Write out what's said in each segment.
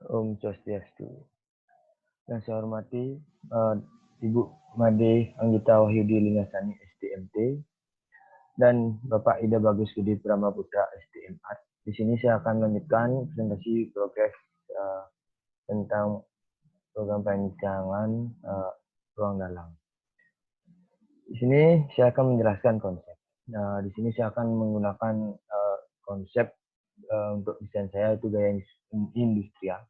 Om Swastiastu. Yang saya hormati Ibu Made Anggita Wahyudi Lingasani STMT dan Bapak Ida Bagus Budi Pramaputra STM Art. Di sini saya akan melanjutkan presentasi progres tentang program perancangan ruang dalam. Di sini saya akan menjelaskan konsep. Nah, di sini saya akan menggunakan konsep untuk desain saya itu gaya industrial.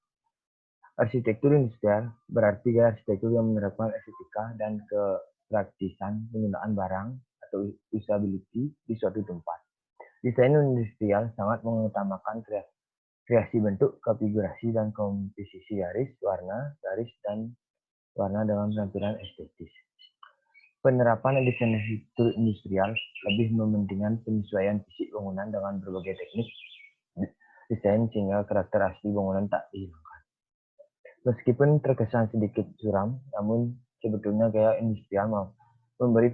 Arsitektur industrial berarti gaya arsitektur yang menerapkan estetika dan kepraktisan penggunaan barang atau usability di suatu tempat. Desain industrial sangat mengutamakan kreasi bentuk, konfigurasi, dan komposisi garis, dan warna dengan tampilan estetis. Penerapan desain arsitektur industrial lebih mementingkan penyesuaian fisik bangunan dengan berbagai teknik desain sehingga karakter asli bangunan tak dihilangkan. Meskipun terkesan sedikit suram, namun sebetulnya gaya industrial memberi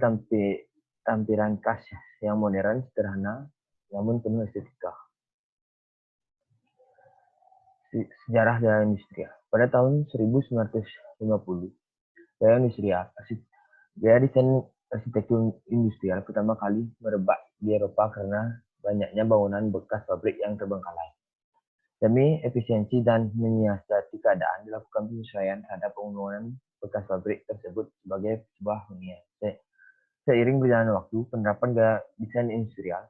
tampilan khas yang modern, sederhana, namun penuh estetika. Sejarah gaya industrial. Pada tahun 1950, gaya desain arsitektur industrial pertama kali merebak di Eropa karena banyaknya bangunan bekas pabrik yang terbengkalai. Demi efisiensi dan menyiasati keadaan, dilakukan penyesuaian terhadap bangunan bekas pabrik tersebut sebagai sebuah hunian. Seiring berjalan waktu, penerapan gaya desain industrial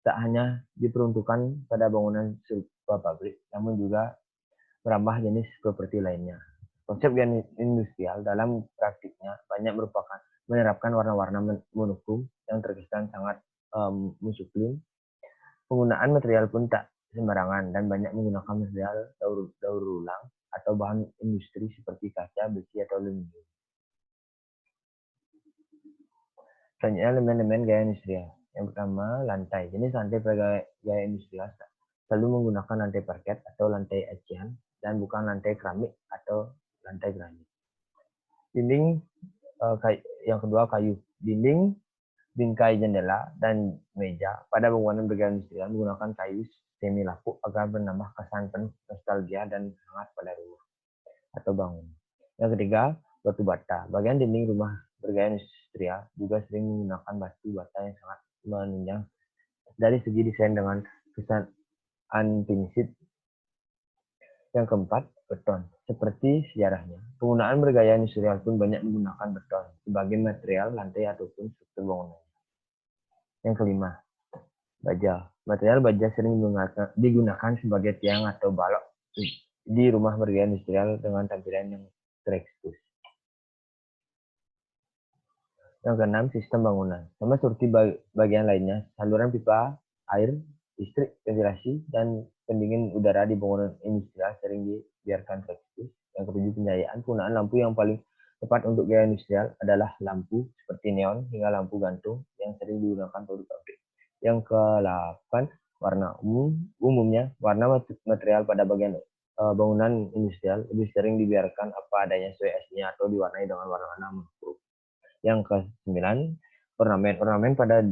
tak hanya diperuntukkan pada bangunan serupa pabrik, namun juga merambah jenis properti lainnya. Konsep gaya industrial dalam praktiknya banyak merupakan menerapkan warna-warna monokrom yang terkesan sangat muslim. Penggunaan material pun tak sembarangan dan banyak menggunakan material daur ulang atau bahan industri seperti kaca, besi, atau aluminium. Selanjutnya elemen-elemen gaya industrial. Yang pertama, lantai. Jenis lantai pada gaya industrial selalu menggunakan lantai parket atau lantai acian dan bukan lantai keramik atau lantai granit. Dinding yang kedua kayu. Dinding, bingkai jendela, dan meja pada bangunan bergaya industrial menggunakan kayu semi lapuk agar menambah kesan penuh nostalgia dan hangat pada rumah atau bangunan. Yang ketiga, batu bata. Bagian dinding rumah bergaya industrial juga sering menggunakan batu bata yang sangat menunjang dari segi desain dengan kesan unfinished. Yang keempat, beton. Seperti sejarahnya, penggunaan bergaya industrial pun banyak menggunakan beton sebagai material lantai ataupun struktur bangunan. Yang kelima, baja. Material baja sering digunakan sebagai tiang atau balok di rumah bergaya industrial dengan tampilan yang terekspos. Yang keenam, sistem bangunan. Sama seperti bagian lainnya, saluran pipa air, listrik, ventilasi, dan pendingin udara di bangunan industrial sering dibiarkan terekspos. Yang ketujuh, pencahayaan. Penggunaan lampu yang paling tepat untuk gaya industrial adalah lampu seperti neon hingga lampu gantung yang sering digunakan produk pabrik. Yang ke-8, warna. Umumnya, warna material pada bagian bangunan industrial lebih sering dibiarkan apa adanya sesuai aslinya atau diwarnai dengan warna-warna monokrom. Yang ke-9, ornamen. Ornamen pada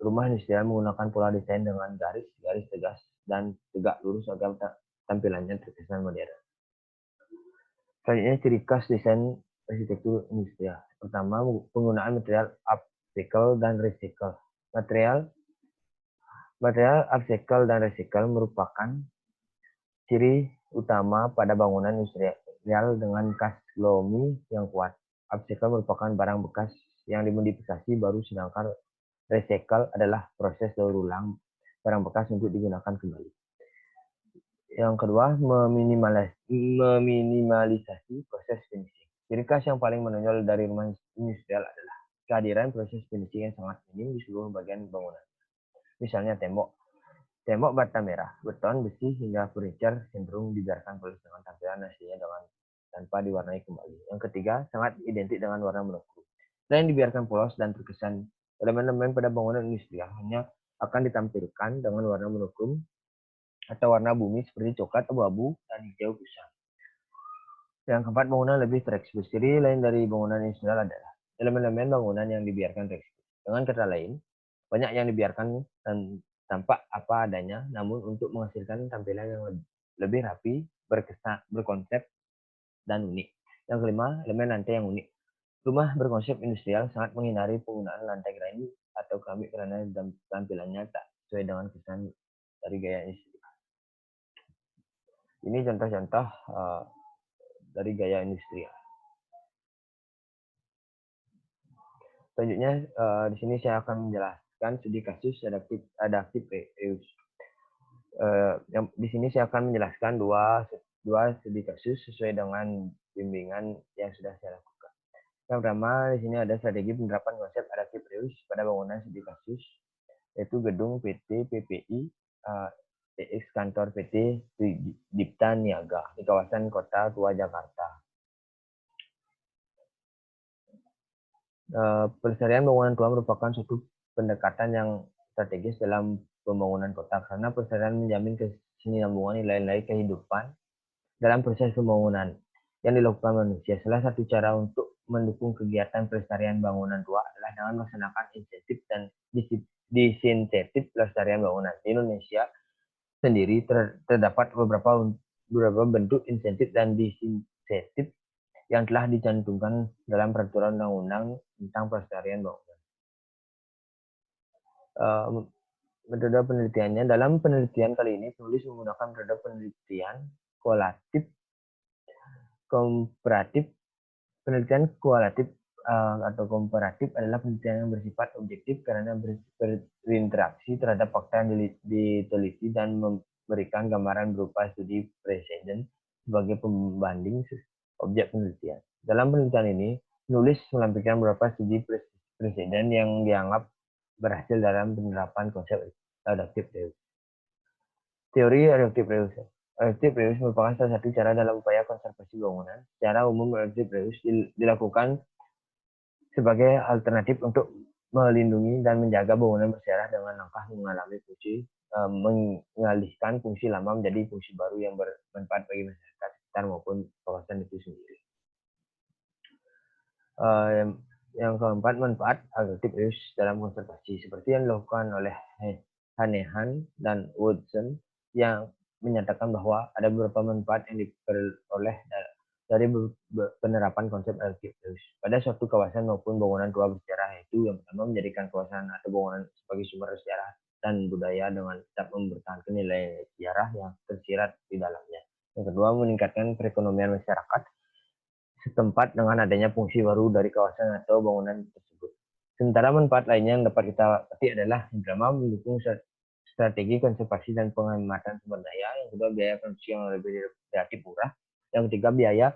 rumah industrial menggunakan pola desain dengan garis tegas dan tegak lurus agar tampilannya terkesan modern. Selanjutnya, ciri khas desain arsitektur industrial. Pertama, penggunaan material upcycle dan recycle. Material upcycle dan recycle merupakan ciri utama pada bangunan industrial dengan khas loamy yang kuat. Upcycle merupakan barang bekas yang dimodifikasi baru, sedangkan recycle adalah proses daur ulang barang bekas untuk digunakan kembali. Yang kedua, meminimalisasi proses finishing. Ciri khas yang paling menonjol dari rumah industrial adalah kehadiran proses finishing yang sangat minim di seluruh bagian bangunan. Misalnya tembok bata merah, beton, besi, hingga furniture cenderung dibiarkan polos dengan tampilan aslinya tanpa diwarnai kembali. Yang ketiga, sangat identik dengan warna monokrom. Selain dibiarkan polos dan terkesan, elemen-elemen pada bangunan industrial hanya akan ditampilkan dengan warna monokrom atau warna bumi seperti coklat, abu-abu, dan hijau kusam. Yang keempat, bangunan lebih terekspos. Ciri lain dari bangunan industrial adalah elemen-elemen bangunan yang dibiarkan terekspos. Dengan kata lain, banyak yang dibiarkan dan tampak apa adanya, namun untuk menghasilkan tampilan yang lebih rapi berkesan, berkonsep, dan unik. Yang kelima, elemen lantai yang unik. Rumah berkonsep industrial sangat menghindari penggunaan lantai granit atau keramik karena tampilannya tak sesuai dengan kesan dari gaya industri. Ini contoh-contoh dari gaya industrial. Selanjutnya, di sini saya akan menjelaskan studi kasus adaptif reuse. Yang di sini saya akan menjelaskan dua studi kasus sesuai dengan bimbingan yang sudah saya lakukan. Yang pertama, di sini ada strategi penerapan konsep adaptif reuse pada bangunan studi kasus, yaitu gedung PT PPI TX kantor PT Dipta Niaga di kawasan Kota Tua Jakarta. Pelestarian bangunan tua merupakan suatu pendekatan yang strategis dalam pembangunan kota karena pelestarian menjamin kesinambungan nilai-nilai kehidupan dalam proses pembangunan yang dilakukan manusia. Salah satu cara untuk mendukung kegiatan pelestarian bangunan tua adalah dengan melaksanakan insentif dan disinsentif pelestarian bangunan. Di Indonesia sendiri terdapat beberapa bentuk insentif dan disinsentif yang telah dicantumkan dalam peraturan undang-undang tentang pelestarian bangunan. Metode penelitiannya, dalam penelitian kali ini penulis menggunakan metode penelitian kualitatif komparatif. Penelitian kualitatif atau komparatif adalah penelitian yang bersifat objektif karena berinteraksi terhadap fakta yang diteliti dan memberikan gambaran berupa studi preseden sebagai pembanding objek penelitian. Dalam penelitian ini, penulis melampirkan beberapa studi preseden yang dianggap berhasil dalam penerapan konsep adaptive reuse. Teori adaptive reuse. Adaptive reuse merupakan salah satu cara dalam upaya konservasi bangunan. Secara umum, adaptive reuse dilakukan sebagai alternatif untuk melindungi dan menjaga bangunan bersejarah dengan langkah mengalami fungsi mengalihkan fungsi lama menjadi fungsi baru yang bermanfaat bagi masyarakat sekitar maupun kawasan itu sendiri. Yang keempat, manfaat adaptive reuse dalam konservasi seperti yang dilakukan oleh Hanehan dan Woodson yang menyatakan bahwa ada beberapa manfaat yang diperoleh dari penerapan konsep adaptive reuse pada suatu kawasan maupun bangunan tua bersejarah, yaitu yang pertama menjadikan kawasan atau bangunan sebagai sumber sejarah dan budaya dengan tetap mempertahankan nilai sejarah yang tersirat di dalamnya. Yang kedua, meningkatkan perekonomian masyarakat setempat dengan adanya fungsi baru dari kawasan atau bangunan tersebut. Sementara manfaat lainnya yang dapat kita petik adalah yang pertama, mendukung strategi konservasi dan penghematan sumber daya. Yang kedua, biaya produksi yang lebih relatif murah. Yang ketiga, biaya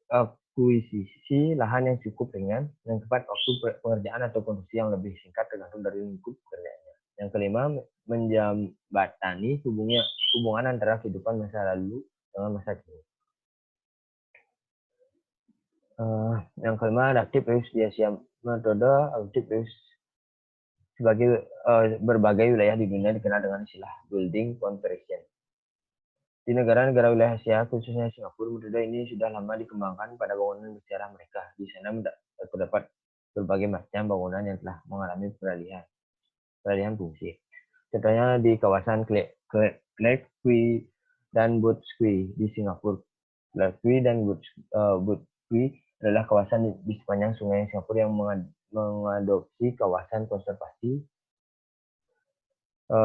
akuisisi lahan yang cukup ringan. Yang keempat, waktu pengerjaan atau produksi yang lebih singkat tergantung dari lingkup pekerjaannya. Yang kelima, menjembatani hubungan antara kehidupan masa lalu dengan masa kini. Yang kelima, adaptive reuse di Asia. Metode adaptive reuse sebagai berbagai wilayah di dunia dikenal dengan istilah building conversion. Di negara-negara wilayah Asia, khususnya Singapura, metode ini sudah lama dikembangkan pada bangunan bersejarah mereka. Di sana terdapat berbagai macam bangunan yang telah mengalami peralihan fungsi. Contohnya di kawasan Clarke Quay dan Boat Quay di Singapura. Clarke Quay dan Boat Quay adalah kawasan di sepanjang sungai Singapura yang mengadopsi kawasan konservasi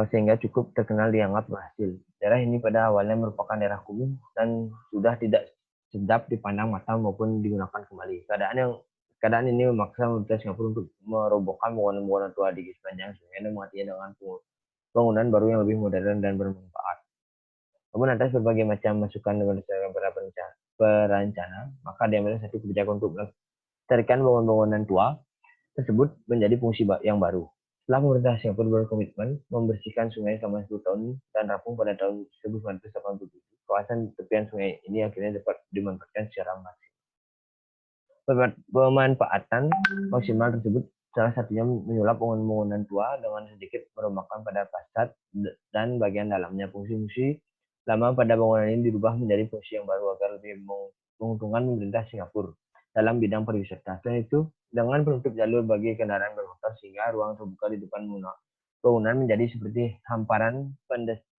sehingga cukup terkenal dianggap berhasil. Daerah ini pada awalnya merupakan daerah kumuh dan sudah tidak sedap dipandang mata maupun digunakan kembali. Keadaan ini memaksa pemerintah Singapura untuk merobohkan bangunan-bangunan tua di sepanjang sungai dan menggantinya dengan bangunan baru yang lebih modern dan bermanfaat. Namun atas berbagai macam masukan dan berdasarkan para perancana, maka diambil satu kebijakan untuk melestarikan bangunan-bangunan tua tersebut menjadi fungsi yang baru. Setelah pemerintah Singapura berkomitmen membersihkan sungai selama 10 tahun dan rampung pada tahun 1987, kawasan tepian sungai ini akhirnya dapat dimanfaatkan secara maksimal. Pemanfaatan maksimal tersebut salah satunya menyulap bangunan-bangunan tua dengan sedikit merombohkan pada fasad dan bagian dalamnya. Fungsi-fungsi lama pada bangunan ini dirubah menjadi fungsi yang baru agar lebih menguntungkan pemerintah Singapura dalam bidang pariwisata. Selain itu, dengan penutup jalur bagi kendaraan bermotor sehingga ruang terbuka di depan bangunan menjadi seperti hamparan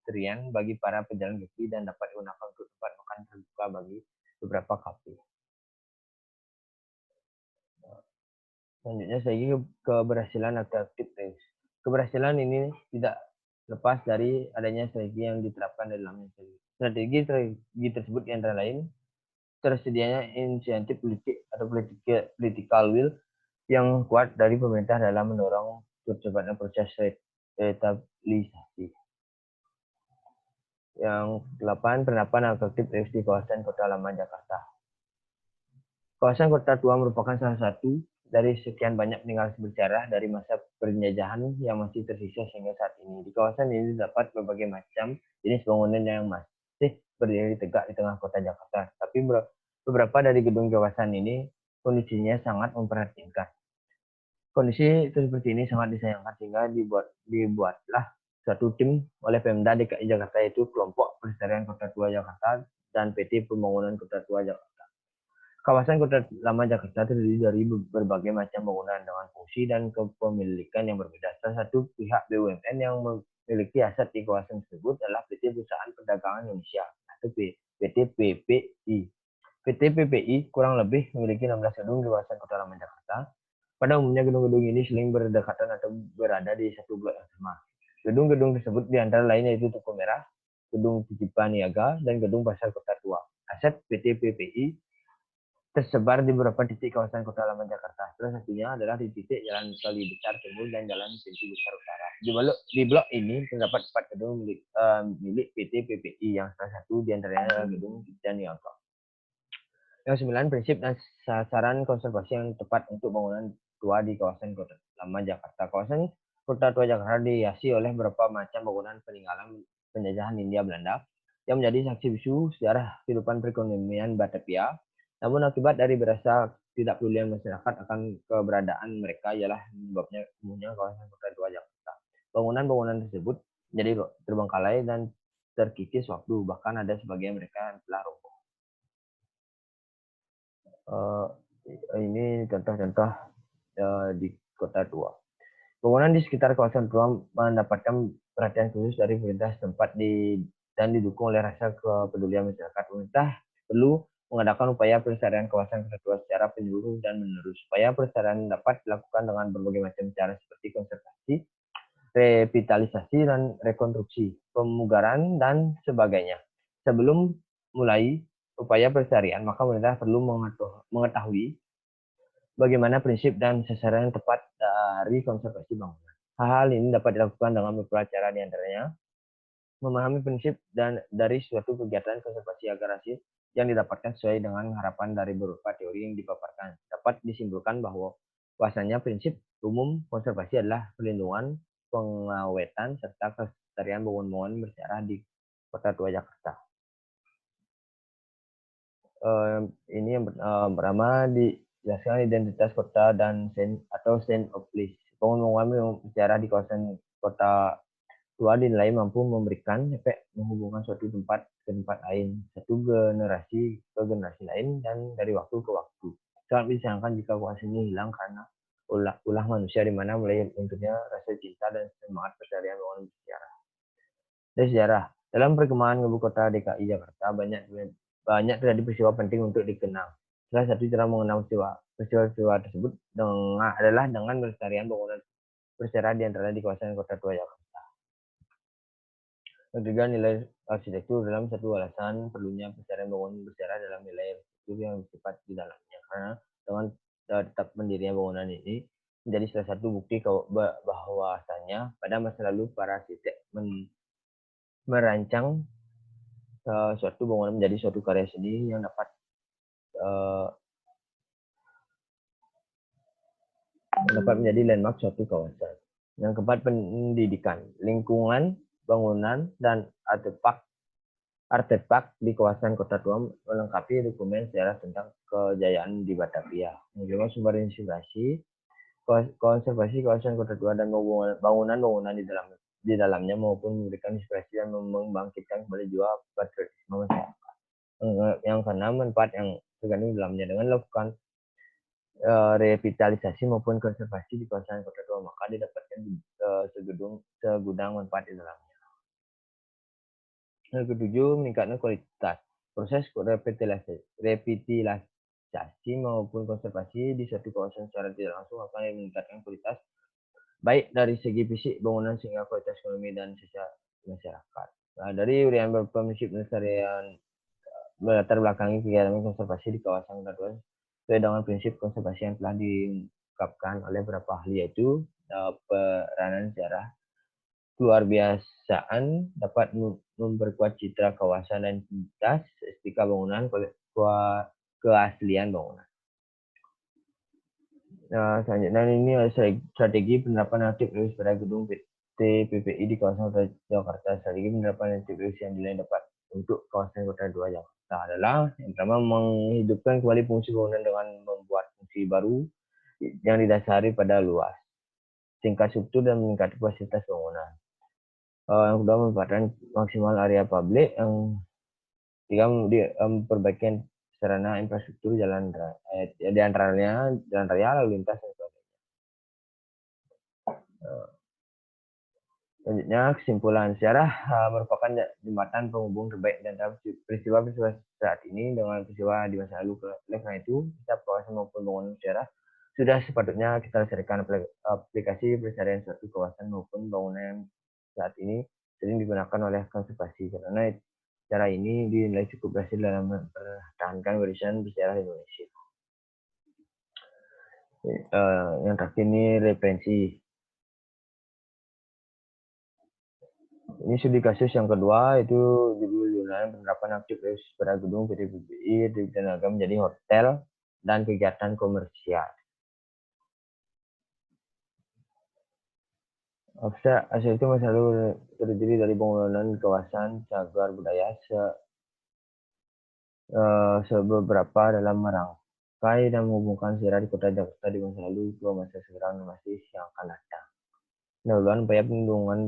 pedestrian bagi para pejalan kaki dan dapat digunakan untuk tempat makan terbuka bagi beberapa kafe. Selanjutnya saya ke keberhasilan adaptive range. Keberhasilan ini tidak lepas dari adanya strategi yang diterapkan dalamnya. Strategi tersebut antara lain tersedianya insentif politik atau political will yang kuat dari pemerintah dalam mendorong percepatan proses revitalisasi. Yang 8, penerapan adaptive range di kawasan Kota Lama Jakarta. Kawasan Kota Tua merupakan salah satu dari sekian banyak peninggalan bersejarah dari masa penjajahan yang masih tersisa hingga saat ini. Di kawasan ini terdapat berbagai macam jenis bangunan yang masih berdiri tegak di tengah kota Jakarta. Tapi beberapa dari gedung kawasan ini kondisinya sangat memprihatinkan. Kondisi seperti ini sangat disayangkan sehingga dibuatlah suatu tim oleh Pemda DKI Jakarta, yaitu Kelompok Pelestarian Kota Tua Jakarta dan PT Pembangunan Kota Tua Jakarta. Kawasan Kota Lama Jakarta terdiri dari berbagai macam bangunan dengan fungsi dan kepemilikan yang berbeda. Salah satu pihak BUMN yang memiliki aset di kawasan tersebut adalah PT Perusahaan Perdagangan Indonesia atau PT PPI. PT PPI kurang lebih memiliki 16 gedung di kawasan Kota Lama Jakarta. Pada umumnya gedung-gedung ini saling berdekatan atau berada di satu blok yang sama. Gedung-gedung tersebut di antara lain yaitu Tugu Merah, Gedung Titipan Niaga, dan Gedung Pasar Kota Tua. Aset PT PPI tersebar di beberapa titik kawasan Kota Lama Jakarta. Salah satunya adalah di titik Jalan Kali Besar Timur dan Jalan Pintu Besar Utara. Di blok ini terdapat 4 gedung milik PT PPI, yang salah satu di antaranya adalah Gedung Titipan Niaga. Yang 9, prinsip dan sasaran konservasi yang tepat untuk bangunan tua di kawasan Kota Lama Jakarta. Kawasan Kota Tua Jakarta dihiasi oleh beberapa macam bangunan peninggalan penjajahan Hindia Belanda yang menjadi saksi bisu sejarah kehidupan perekonomian Batavia. Namun akibat dari berasa tidak pedulian masyarakat akan keberadaan mereka ialah menyebabnya kemunculan kawasan Kota Tua Jakarta. Bangunan-bangunan tersebut menjadi terbengkalai dan terkikis waktu, bahkan ada sebagian mereka yang telah roboh. Ini contoh-contoh di Kota Tua. Bangunan di sekitar kawasan tua mendapatkan perhatian khusus dari pemerintah setempat dan didukung oleh rasa kepedulian masyarakat. Pemerintah perlu mengadakan upaya pelestarian kawasan Kota Tua secara menyeluruh dan menerus. Supaya pelestarian dapat dilakukan dengan berbagai macam cara seperti konservasi, revitalisasi, dan rekonstruksi, pemugaran, dan sebagainya. Sebelum mulai upaya pelestarian, maka pemerintah perlu mengetahui bagaimana prinsip dan sasaran yang tepat dari konservasi bangunan. Hal-hal ini dapat dilakukan dengan beberapa cara, di antaranya memahami prinsip dan dari suatu kegiatan konservasi agar hasil yang didapatkan sesuai dengan harapan dari beberapa teori yang dipaparkan. Dapat disimpulkan bahwa bahwasanya prinsip umum konservasi adalah perlindungan, pengawetan, serta kelestarian bangunan-bangunan bersejarah di Kota Tua Jakarta. Ini yang pertama dijelaskan identitas kota dan sense of place. Bangunan-bangunan bersejarah di kawasan Kota Tua dinilai mampu memberikan efek menghubungkan suatu tempat ke tempat lain, satu generasi ke generasi lain, dan dari waktu ke waktu. Sangat disayangkan jika kawasan ini hilang karena ulah manusia, di mana mulai munculnya rasa cinta dan semangat pelestarian bangunan bersejarah. Dari sejarah, dalam perkembangan ibu kota DKI Jakarta banyak terjadi peristiwa penting untuk dikenang. Salah satu cara mengenang peristiwa tersebut adalah dengan pelestarian bangunan bersejarah di antara di kawasan Kota Tua Jakarta. Ketiga, nilai arsitektur dalam satu alasan perlunya pelestarian bangunan bersejarah dalam nilai arsitektur yang bersifat di dalamnya, karena dengan tetap berdirinya bangunan ini menjadi salah satu bukti bahwasanya pada masa lalu para arsitek merancang suatu bangunan menjadi suatu karya seni yang dapat menjadi landmark suatu kawasan. Yang keempat, pendidikan, lingkungan, bangunan, dan artefak di kawasan Kota Tua melengkapi dokumen sejarah tentang kejayaan di Batavia. Menjadi sumber inspirasi konservasi kawasan Kota Tua dan bangunan-bangunan di dalamnya maupun memberikan inspirasi dan membangkitkan kembali jiwa patriotisme masyarakat. Yang keenam, manfaat yang terkandung dalamnya. Dengan melakukan revitalisasi maupun konservasi di kawasan Kota Tua, maka didapatkan segudang manfaat di dalamnya. Yang ketujuh, meningkatkan kualitas. Proses revitalisasi maupun konservasi di suatu kawasan secara tidak langsung akan meningkatkan kualitas baik dari segi fisik bangunan sehingga kualitas ekonomi dan sosial masyarakat. Nah, dari urian prinsip pelestarian latar belakangi kegiatan konservasi di kawasan Katuan sesuai dengan prinsip konservasi yang telah diungkapkan oleh beberapa ahli, yaitu peranan sejarah luar biasaan dapat memperkuat citra kawasan dan identitas estetika bangunan, keaslian bangunan. Nah, selanjutnya ini adalah strategi penerapan aktif rilis pada gedung PT PPI di kawasan Kota Jakarta. Strategi penerapan aktif rilis yang dinilai dapat untuk kawasan Kota 2 Jakarta adalah yang pertama, menghidupkan kembali fungsi bangunan dengan membuat fungsi baru yang didasari pada luas, tingkat struktur dan meningkatkan fasilitas bangunan. Yang kedua, memanfaatkan maksimal area publik. Yang ketiga, perbaikan sarana infrastruktur jalan raya, di antaranya jalan raya, lalu lintas, dan sebagainya. Selanjutnya, kesimpulan. Sejarah merupakan jembatan penghubung terbaik dan peristiwa-peristiwa saat ini dengan peristiwa di masa lalu. Oleh karena itu, setiap kawasan maupun bangunan sejarah sudah sepatutnya kita lestarikan. Aplikasi pelestarian suatu kawasan maupun bangunan saat ini sering digunakan oleh konservasi, karena cara ini dinilai cukup berhasil dalam mempertahankan warisan bersejarah Indonesia. Yang terakhir ini referensi. Ini studi kasus yang kedua, itu judul penerapan aktif pada gedung PT PPI di Tenaga menjadi hotel dan kegiatan komersial. Asal itu masa lalu terdiri dari bangunan kawasan cagar budaya sebeberapa dalam merangkai dan menghubungkan sejarah di kota Jakarta di masa lalu ke masa sekarang dan masih yang akan datang. Pendahuluan upaya pelindungan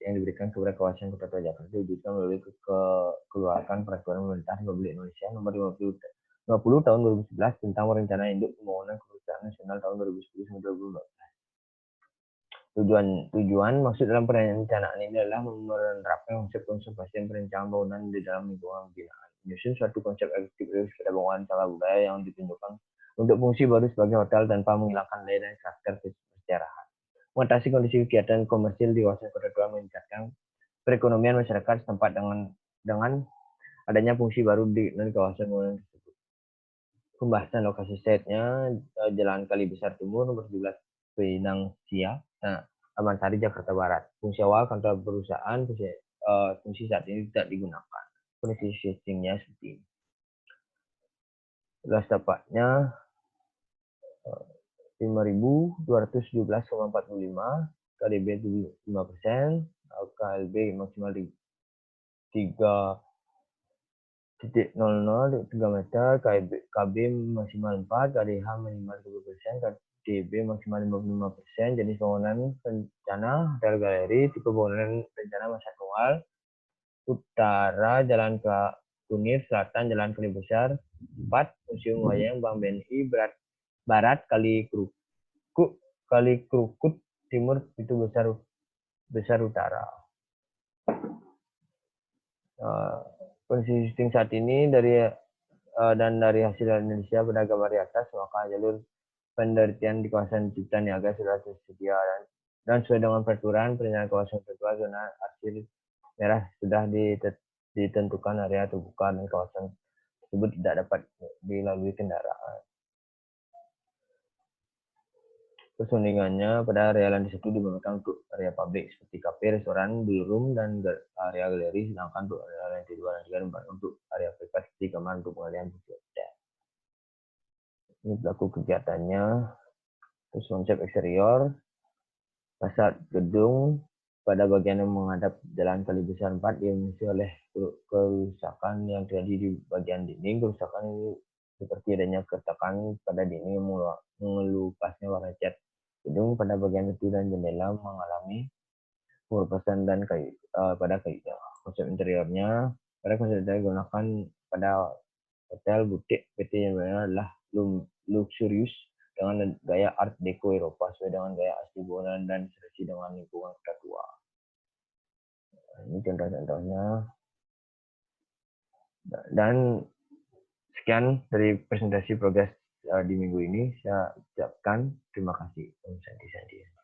yang diberikan kepada kawasan Kota Tua Jakarta diwujudkan melalui keluarkan Peraturan Pemerintah Republik Indonesia Nomor 50 Tahun 2011 tentang Perencanaan Induk Pembangunan Kepesertaan Nasional tahun 2010-2014. Tujuan maksud dalam perencanaan ini adalah menerapkan konsep konservasi dan perencanaan bangunan di dalam lingkungan pembinaan, menyusun suatu konsep efektif pada bangunan cagar budaya yang ditunjukkan untuk fungsi baru sebagai hotel tanpa menghilangkan nilai dan karakter sejarah. Mengatasi kondisi kegiatan komersil di kawasan Kota Tua, meningkatkan perekonomian masyarakat setempat dengan adanya fungsi baru di kawasan bangunan tersebut. Pembahasan lokasi setnya, Jalan Kali Besar Timur, nomor 17 Pinang Sia, Taman Sari, Jakarta Barat. Fungsi awal kantor perusahaan, fungsi saat ini tidak digunakan. Kondisi sistemnya seperti ini. Luas tapaknya 5.217,45, KDB 75%, KLB maksimal 3.00 3 meter, KB maksimal 4, KDH minimal 30%, KDB maksimal 55%, jenis bangunan rencana hotel galeri, tipe bangunan rencana masa tunggal, utara Jalan Kunir, selatan Jalan Kali Besar 4, Museum Wayang Bank BNI, barat Kali Krukut, timur Pintu Besar Utara. Kondisi sistem saat ini dari hasil Indonesia pada gambar di atas, maka jalur penelitian di kawasan Cipta Niaga sudah tersedia dan sesuai dengan peraturan perencanaan kawasan tertua, zona arsir merah sudah ditentukan area terbuka dan kawasan tersebut tidak dapat dilalui kendaraan. Persundingannya pada area land itu digunakan untuk area publik seperti kafe, restoran, ballroom, dan area galeri, sedangkan untuk area lantai 2 dan 3 untuk area privat seperti kamar untuk pengalihan hotel. Ini pelaku kegiatannya. Terus konsep eksterior, fasad gedung pada bagian yang menghadap Jalan Kali Besar 4 diisi oleh kerusakan yang terjadi di bagian dinding. Kerusakan ini seperti adanya keretakan pada dinding yang mengelupasnya warna cat gedung pada bagian itu, dan jendela mengalami pengerupasan dan pada kayunya. Konsep interiornya, pada konsep interior digunakan pada hotel butik PT yang adalah luxurious dengan gaya Art Deco Eropa sesuai dengan gaya asli bangunan dan serasi dengan lingkungan Kota Tua. Ini contoh-contohnya. Dan sekian dari presentasi progres di minggu ini. Saya ucapkan terima kasih Om Santi.